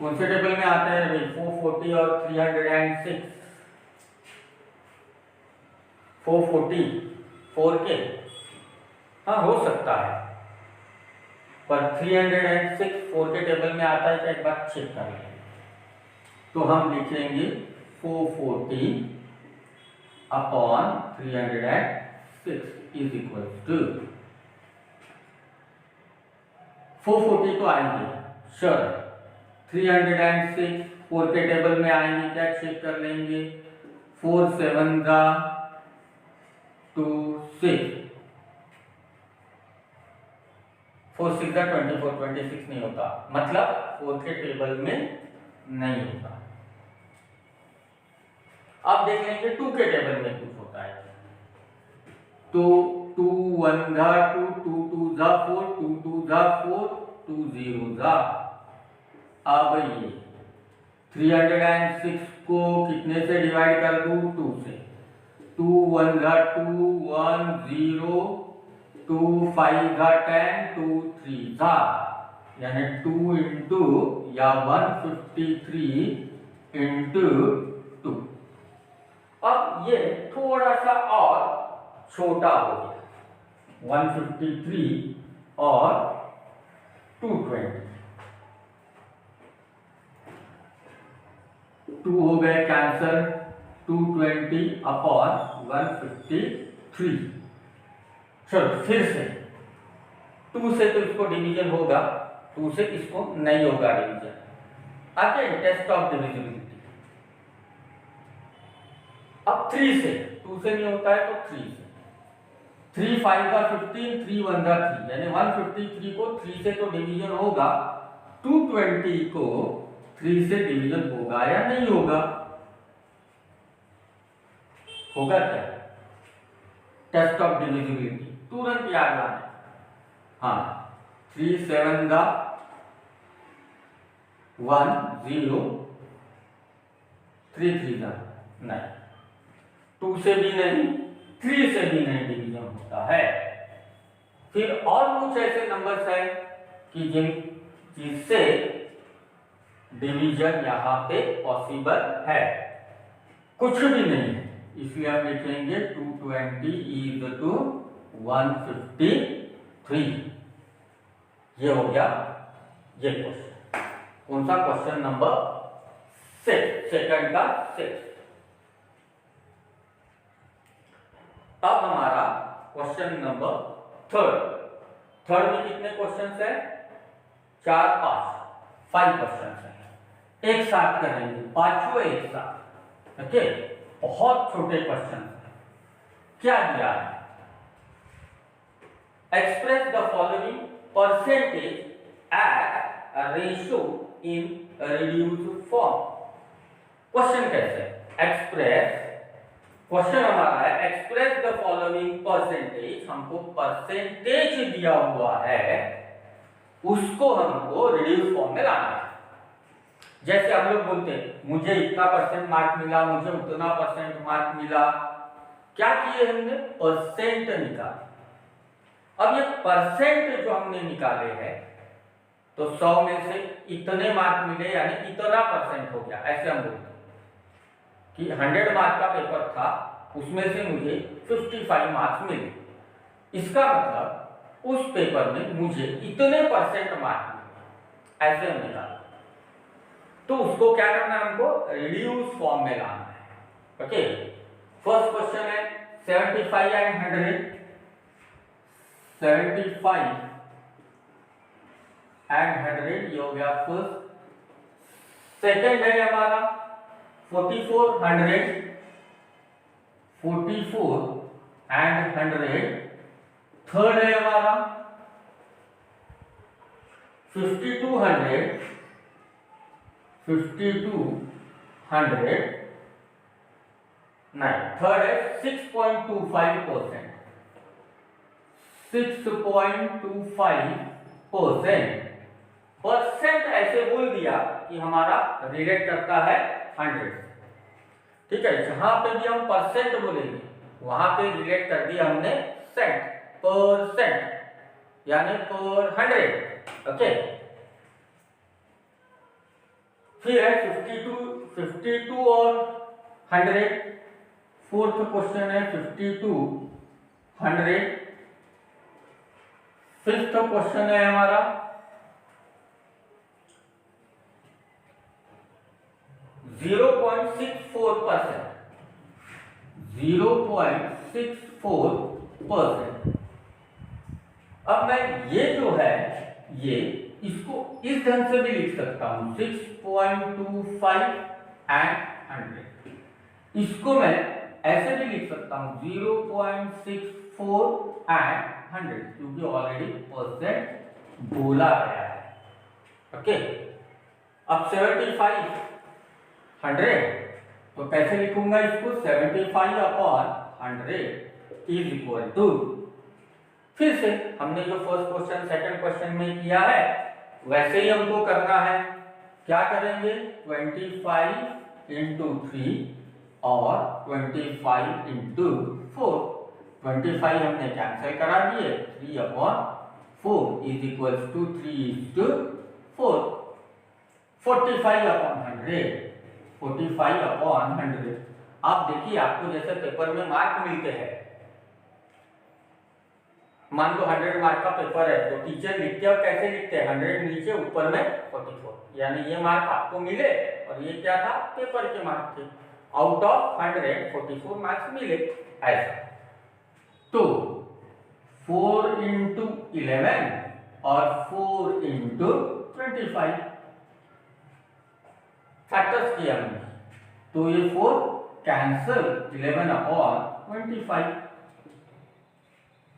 कौन से टेबल में आता है भाई? 440 और 306। 440 4K, हाँ हो सकता है, पर 306 4K टेबल में आता है क्या, एक बार चेक कर लेंगे। तो हम लिखेंगे 440 अपॉन 306 इज इक्वल टू 440 तो आएंगे श्योर, 306 4K टेबल में आएंगे क्या, चेक कर लेंगे। 4 7 जा 2 6, 4 6 जा 24, 26 नहीं होता, मतलब 4K टेबल में नहीं होता। अब देख लेंगे 2K टेबल में कुछ होता है तो 2 1 जा 2, 2 2 जा 4, 2 2 जा 4, 2 0 जा। अब ये 306 को कितने से डिवाइड कर दूं? 2 से। 2 1 जा 2, 1 0, 2 5 जा 10, 2 3 जा, यानी 2 इंटू या 153 इंटू 2। अब ये थोड़ा सा और छोटा हो गया, 153 और 220, 2 हो गए कैंसर, 220 अपॉन 153। चलो फिर से 2 से तो इसको डिवीजन होगा, 2 से इसको नहीं होगा डिवीजन। आगे टेस्ट ऑफ डिविजिबिलिटी। अब 3 से, 2 से नहीं होता है तो 3 से, 3 5 का 15, 3 1 का 3, यानी 153 को 3 से तो डिवीजन होगा, 220 को 3 से डिवीजन होगा या नहीं होगा? होगा क्या? टेस्ट ऑफ डिविजिबिलिटी तुरंत याद लाना। हाँ, 3 7 का 1 0, 3 3 का नहीं, 2 से भी नहीं, 3 से भी नहीं डिवीजन होता है। फिर और कुछ ऐसे नंबर्स हैं कि जिससे डिवीजन यहाँ पे पॉसिबल है, कुछ भी नहीं है, इसलिए हम लिखेंगे 220 इज टू 153। ये हो गया ये क्वेश्चन। कौन सा क्वेश्चन? नंबर 6, सेकंड का 6। अब हमारा क्वेश्चन नंबर थर्ड में कितने क्वेश्चंस है? 4 5 क्वेश्चंस है, एक साथ करेंगे, पांचों एक साथ। ओके, बहुत छोटे क्वेश्चन। क्या दिया है? Express the following percentage at ratio in reduced form. Question कैसे? एक्सप्रेस, क्वेश्चन हमारा है एक्सप्रेस द फॉलोइंग परसेंटेज, हमको परसेंटेज दिया हुआ है, उसको हमको रिड्यूस फॉर्म में लाना है। जैसे हम लोग बोलते हैं मुझे इतना परसेंट मार्क मिला, मुझे उतना परसेंट मार्क मिला, क्या किए हमने? परसेंट निकाले। अब ये परसेंट जो हमने निकाले हैं तो 100 में से इतने मार्क मिले, यानी इतना परसेंट हो गया। ऐसे हम बोलते हैं कि 100 मार्क का पेपर था, उसमें से मुझे 55 मार्क्स मिले, इसका मतलब उस पेपर में मुझे इतने परसेंट मार्क मिले, ऐसे हम निकाला। तो उसको क्या करना है? हमको रिड्यूस फॉर्म में लाना है। ओके, फर्स्ट क्वेश्चन है 75 एंड 100, 75 एंड 100 ये हो गया फर्स्ट। सेकंड है हमारा 44 100, 44 एंड 100। थर्ड है हमारा 52 100, 52 100 नहीं। थर्ड है 6.25%, 6.25%। परसेंट ऐसे बोल दिया कि हमारा रिलेट करता है 100। ठीक है, जहां पे भी हम परसेंट बोलेंगे वहां पे रिलेट कर दिया हमने सेंट, परसेंट, यानी पर 100। ओके, फिर है 52 और 100। फोर्थ क्वेश्चन है 52 100। फिफ्थ क्वेश्चन है हमारा 0.64%। 0.64%। अब मैं ये जो है ये इसको इस ढंग से भी लिख सकता हूं 6.25 एंड 100। इसको मैं ऐसे भी लिख सकता हूं 0.64 एंड 100, क्योंकि ऑलरेडी परसेंट बोला गया है। ओके, अब 75 100, तो कैसे लिखूंगा इसको 75/100 इज इक्वल टू, फिर से हमने जो फर्स्ट क्वेश्चन सेकंड क्वेश्चन में किया है वैसे ही हमको करना है। क्या करेंगे 25 इंटू 3 और 25 इंटू 4। 25 हमने कैंसिल करा दिए, 3/4 इज इक्वल टू 3:4। 45/100, 45/100। आप देखिए, आपको जैसे पेपर में मार्क मिलते हैं, मान लो 100 मार्क का पेपर है तो टीचर लिखते हैं, कैसे लिखते हैं 100 नीचे ऊपर में 44, यानी ये मार्क आपको मिले और ये क्या था पेपर के मार्क थे। आउट ऑफ 100 44 मार्क्स मिले ऐसा। तो 4 इंटू 11 और 4 इंटू 25 फैक्टर्स किया हमने, तो ये 4 कैंसल 11/25।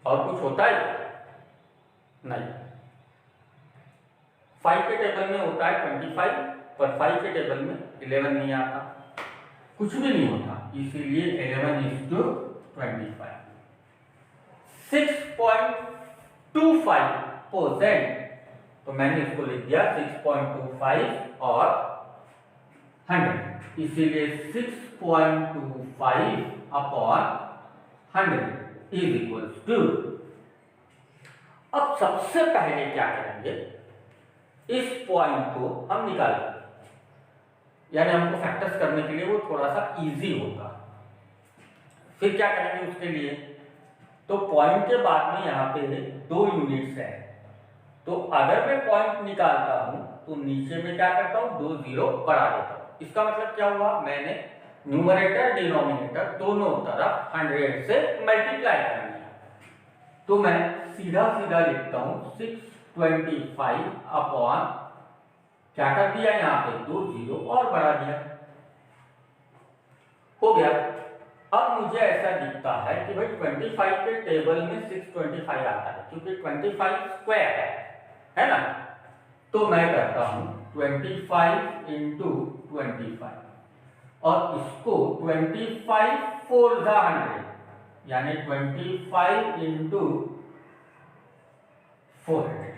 और कुछ होता है नहीं, 5 के टेबल में होता है 25, पर 5 के टेबल में 11 नहीं आता, कुछ भी नहीं होता, इसीलिए 11:25। 6.25%, तो मैंने इसको लिख दिया 6.25 और 100, इसीलिए 6.25/100 इज इक्वल टू। अब सबसे पहले क्या करेंगे, इस पॉइंट को हम निकालेंगे, यानी हमको फैक्टर्स करने के लिए वो थोड़ा सा इजी होगा। फिर क्या करेंगे उसके लिए, तो पॉइंट के बाद में यहाँ पे 2 यूनिट्स है, तो अगर मैं पॉइंट निकालता हूं तो नीचे में क्या करता हूं 2 0 बढ़ा देता हूं। इसका मतलब क्या हुआ, मैंने न्यूमरेटर डिनोमिनेटर दोनों तरफ 100 से मल्टीप्लाई कर दिया। तो मैं सीधा सीधा लिखता हूं 625/, क्या कर दिया यहां पे 2 0 और बढ़ा दिया, हो गया। अब मुझे ऐसा दिखता है कि भाई 25 के टेबल में 625 आता है, क्योंकि 25 स्क्वायर है ना। तो मैं करता हूं 25 इंटू 25 और इसको 25 4 100, यानी 25 इंटू 400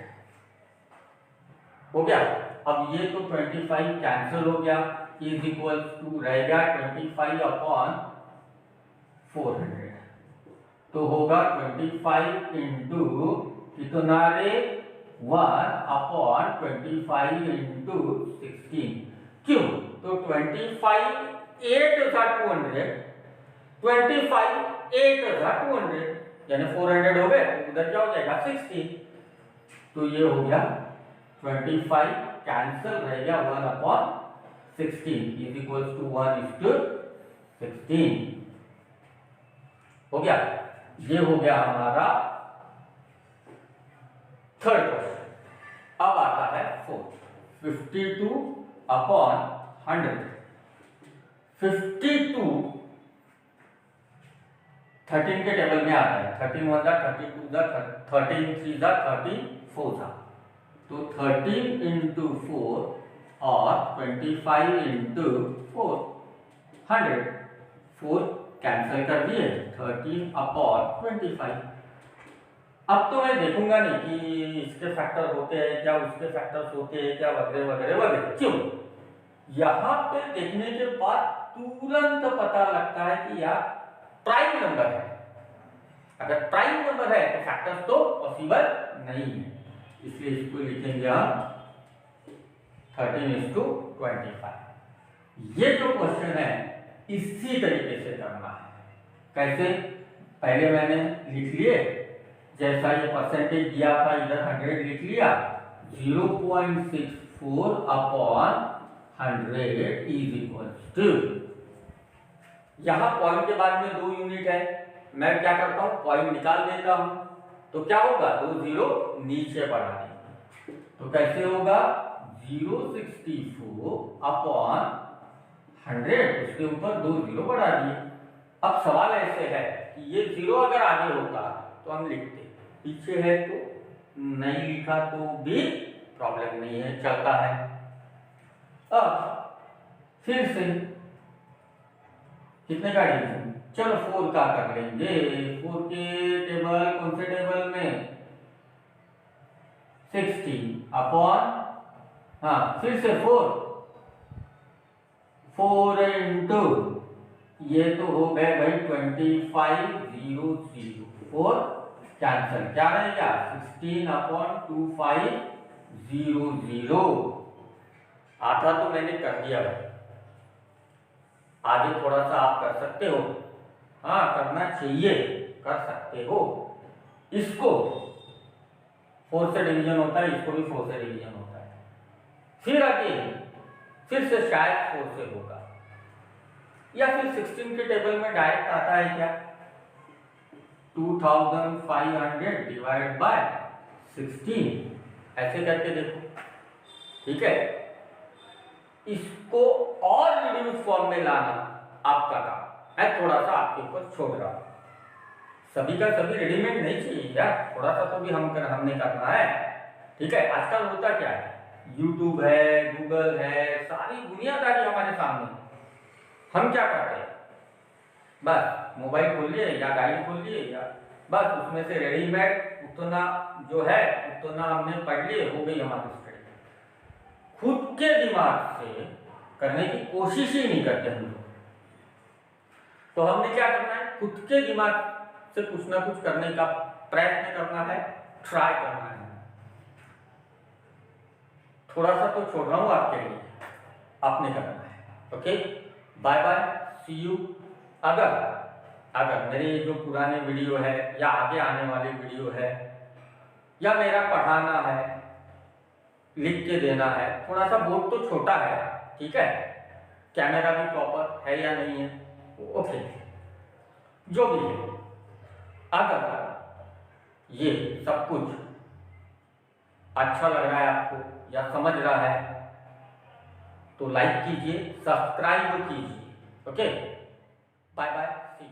हो गया। अब ये तो 25 कैंसिल हो गया, इज इक्वल टू रह गया 25/400, तो होगा 25 इंटू कितना रे 1/25 इंटू 16। क्यों, तो 25 8/200, 25 8/200, यानी 400 हो गए, तो उधर क्या हो जाएगा 60। तो ये हो गया 25 कैंसिल रह गया 1/16 इज इक्वल टू 1:16 हो गया। ये हो गया हमारा थर्ड क्वेश्चन। अब आता है फोर्थ, 52/100। 52 13 के टेबल में आता है, 13 1 32 13 3 34 था, तो 13 इंटू 4 और 25 इंटू 4 100, 4 कैंसिल कर दिए 13/25। अब तो मैं देखूंगा नहीं कि इसके फैक्टर होते हैं क्या, उसके फैक्टर्स होते हैं क्या, वगैरह वगैरह वगैरह। क्यों, यहां पे देखने के बाद तुरंत पता लगता है कि यार प्राइम नंबर है। अगर प्राइम नंबर है तो फैक्टर्स तो पॉसिबल नहीं है, इसलिए इसको लिखेंगे हम 13:25। ये जो क्वेश्चन है इसी तरीके से करना है। कैसे? पहले मैंने लिख लिए, जैसा ये परसेंटेज दिया था इधर 100 लिख लिया, 0.64 अपॉन 100 इज इक्वल्स टू, यहाँ पॉइंट के बाद में 2 यूनिट है, मैं क्या करता हूँ पॉइंट निकाल देता हूँ, तो क्या होगा 2 जीरो नीचे बढ़ा देंगे, तो कैसे होगा 0.64 अपॉन 100, उसके ऊपर 2 जीरो बढ़ा दिए। अब सवाल ऐसे है कि ये जीरो अगर आगे होता तो हम लिखते, पीछे है तो नहीं लिखा तो भी प्रॉब्लम नहीं है, चलता है। अब फिर से कितने का डिवीजन, चलो 4 का कर लेंगे। 4 के टेबल, कौन से टेबल में, 16 अपॉन, हाँ फिर से 4 इंटू, ये तो हो गए भाई 25,004, कैंसल, क्या रहेगा 16 अपॉन 2500। आधा तो मैंने कर दिया भाई, आगे थोड़ा सा आप कर सकते हो, हाँ करना चाहिए, कर सकते हो। इसको 4 से डिवीजन होता है, इसको भी 4 से डिवीजन होता है, फिर आगे फिर से शायद 4 से होगा, या फिर 16 के टेबल में डायरेक्ट आता है क्या, 2500 डिवाइड बाय 16, ऐसे करके देखो, ठीक है। इसको और रिड्यूस फॉर्म में लाना आपका काम है, थोड़ा सा आपके ऊपर छोड़ रहा हूं, सभी का सभी रेडीमेड नहीं चाहिए यार, थोड़ा सा तो भी हमने करना है, ठीक है। आजकल होता क्या है, यूट्यूब है, गूगल है, सारी दुनियादारी हमारे सामने, हम क्या करते हैं, बस मोबाइल खोल लिए या डायरी खोल लिए, या बस उसमें से रेडीमेड उतना जो है उतना हमने पढ़ लिए, हो गई हमारी स्टडी। खुद के दिमाग से करने की कोशिश ही नहीं करते हम लोग। तो हमने क्या करना है, खुद के दिमाग से कुछ ना कुछ करने का प्रयत्न करना है, ट्राई करना है। थोड़ा सा तो छोड़ रहा हूं आपके लिए, आपने करना है। Okay, bye bye, see you. अगर मेरे जो पुराने वीडियो है या आगे आने वाले वीडियो है या मेरा पढ़ाना है, लिख के देना है, थोड़ा सा बोर्ड तो छोटा है, ठीक है, कैमरा भी प्रॉपर है या नहीं है, ओके, जो भी है, अगर ये सब कुछ अच्छा लग रहा है आपको या समझ रहा है तो लाइक कीजिए, सब्सक्राइब कीजिए। Okay, bye bye, see you.